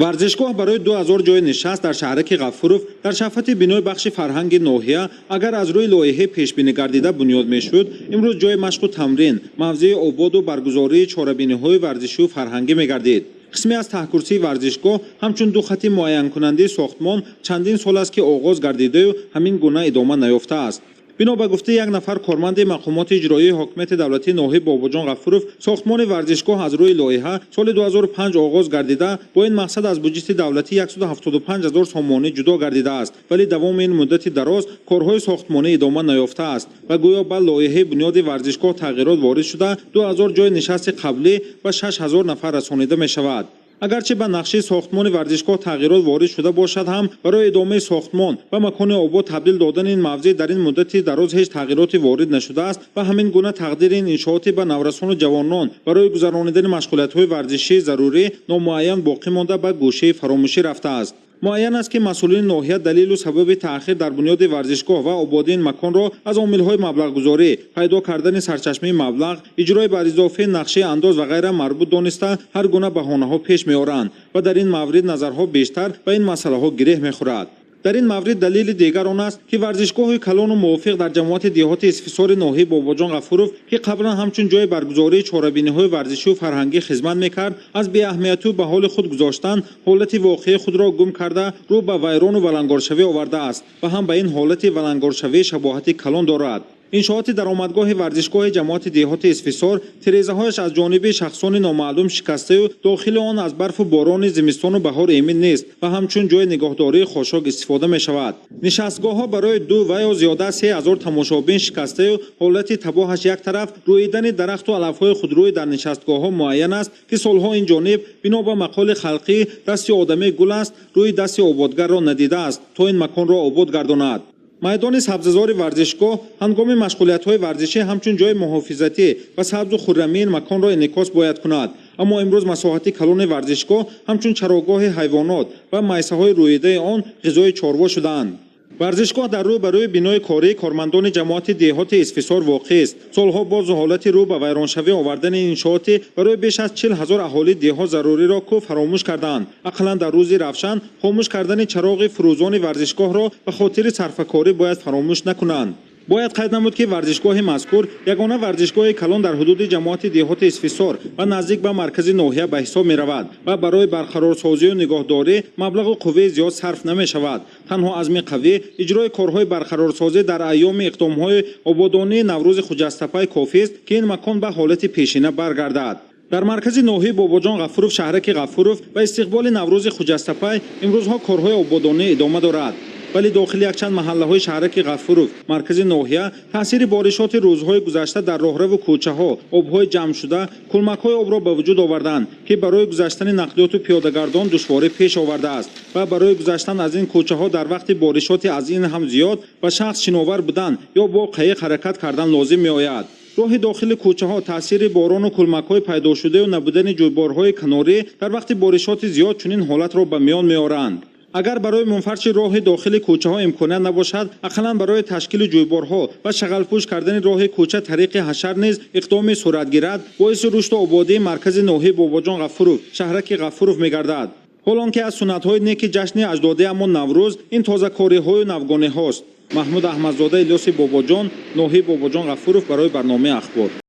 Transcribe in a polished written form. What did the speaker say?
варзишгоҳ барои 2000 ҷои нишаст дар шаҳраки ғафуров дар шафати бинои бахши фарҳанги ноҳия агар аз рӯи лоиҳаи пешбинӣ гардида бунёд мешуд, имрӯз ҷои машқу тамрин, мавзеи ободу баргузории чорабиниҳои варзишию фарҳангӣ мегардид. қисме аз таҳкурсии варзишгоҳ ҳамчун ду хати муайянкунандии сохтмон чандин сол аст ки оғоз гардидаю ҳамин гуна идома наёфтааст. бино ба гуфтаи як нафар корманди мақомоти иҷроии ҳокимияти давлатии ноҳияи Бобоҷон Ғафуров, сохтмони варзишгоҳ аз рӯи лоиҳа соли 2005 оғоз гардида бо ин мақсад аз буҷети давлатӣ 175 000 сомонӣ ҷудо гардидааст, вале давоми ин муддати дароз корҳои сохтмонӣ идома наёфтааст ва гӯё ба лоиҳаи бунёди варзишгоҳ тағйирот ворид шуда 2000 ҷои нишасти қаблӣ ба 6000 нафар расонида мешавад. агарчи ба нақши сохтмони варзишгоҳ тағйирот ворид шуда бошад ҳам, барои идомаи сохтмон ва макони обод табдил додани ин мавзеъ дар ин муддати дароз ҳеҷ тағйироте ворид нашудааст ва ҳамин гуна тақдири ин иншооти ба наврасону ҷавонон барои гузаронидани машғулиятҳои варзишии зарурӣ номуайян боқӣ монда ба гӯшаи фаромӯшӣ рафтааст. муайян аст ки масъулини ноҳия далилу сабаби таъхир дар бунёди варзишгоҳ ва ободии ин маконро аз омилҳои маблағгузорӣ, пайдо кардани сарчашмаи маблағ, иҷрои бар изофаи нақшаи андоз ва ғайра марбут дониста ҳар гуна баҳонаҳо пеш меоранд ва дар ин маврид назарҳо бештар ба ин масъалаҳо гиреҳ мехӯрад. дар ин маврид далили дигар он аст ки варзишгоҳи калону мувофиқ дар ҷамоати деҳоти исфисори ноҳияи Бобоҷон Ғафуров, ки қаблан ҳамчун ҷои баргузории чорабиниҳои варзишию фарҳангӣ хизмат мекард, аз беаҳамиятию ба ҳоли худ гузоштан ҳолати воқеи худро гум карда рӯ ба вайрону валангоршавӣ овардааст ва ҳам ба ин ҳолати валангоршавӣ шабоҳати калон дорад. иншооти даромадгоҳи варзишгоҳи ҷамоати деҳоти исфисор тирезаҳояш аз ҷониби шахсони номаълум шикастаю дохили он аз барфу борони зимистону баҳор эмин нест ва ҳамчун ҷои нигоҳдории хошок истифода мешавад. нишастгоҳҳо барои 2 ва ё зиёда 3000 тамошобин шикастаю ҳолати табоҳаш як тараф рӯидани дарахту алафҳои худрӯӣ дар нишастгоҳҳо муайян аст ки солҳо ин ҷониб бино ба мақоли халқӣ дасти одамӣ гул аст, рӯи дасти ободгарро надидааст то ин маконро обод гардонад. майдони сабзазори варзишгоҳ ҳангоми машғулиятҳои варзишӣ ҳамчун ҷои муҳофизатӣ ва сабзу хуррамии ин маконро инъикос бояд кунад. аммо имрӯз масоҳати калони варзишгоҳ ҳамчун чарогоҳи ҳайвонот ва майсаҳои рӯидаи он ғизои чорво шудаанд. варзишгоҳ дар рӯ ба рӯи бинои кории кормандони ҷамоати деҳоти исфисор воқеъст. солҳо боз ҳолати рӯ ба вайроншавӣ овардани иншооти барои беш аз 40 000 аҳолии деҳо заруриро ку фаромӯш карданд. ақаллан дар рӯзи равшан хомӯш кардани чароғи фурӯзони варзишгоҳро ба хотири сарфакорӣ бояд фаромӯш накунанд. бояд қайд намуд ки варзишгоҳи мазкур ягона варзишгоҳи калон дар ҳудуди ҷамоати деҳоти исфисор ва наздик ба маркази ноҳия ба ҳисоб меравад ва барои барқарорсозию нигоҳдорӣ маблағу қувваи зиёд сарф намешавад. танҳо азми қавӣ, иҷрои корҳои барқарорсозӣ дар айёми иқдомҳои ободонии наврӯзи хуҷастапай кофист ки ин макон ба ҳолати пешина баргардад. дар маркази ноҳияи Бобоҷон Ғафуров шаҳраки Ғафуров ба истиқболи наврӯзи хуҷастапай имрӯзҳо корҳои ободонӣ идома дорад. вале дохили якчанд маҳаллаҳои шаҳраки Ғафуров, маркази ноҳия, таъсири боришоти рӯзҳои гузашта дар роҳраву кӯчаҳо, обҳои ҷамъшуда, кӯлмакҳои обро ба вуҷуд оварданд, ки барои гузаштани нақлиёту пиёдагардон душворӣ пеш овардааст ва барои гузаштан аз ин кӯчаҳо дар вақти боришоти аз ин ҳам зиёд ба шахс шиновар будан ё бо қаиқ ҳаракат кардан лозим меояд. роҳи дохили кӯчаҳо таъсири борону кӯлмакҳои пайдошудаю набудани ҷӯйборҳои канорӣ дар вақти боришоти зиёд чунин ҳолатро ба миён меоранд. агар барои мунфарши роҳи дохили кӯчаҳо имконият набошад, ақаллан барои ташкили ҷӯйборҳо ва шағалпӯш кардани роҳи кӯча тариқи ҳашар низ иқдоми сурат гирад, боиси рушду ободии маркази ноҳияи Бобоҷон Ғафуров, шаҳраки Ғафуров мегардад. ҳолон ки аз суннатҳои неки ҷашни аҷдодиамон Наврӯз ин тозакориҳою навгонеҳост. маҳмуд аҳмадзода, Илёси Бобоҷон, ноҳияи Бобоҷон Ғафуров барои барномаи ахбор.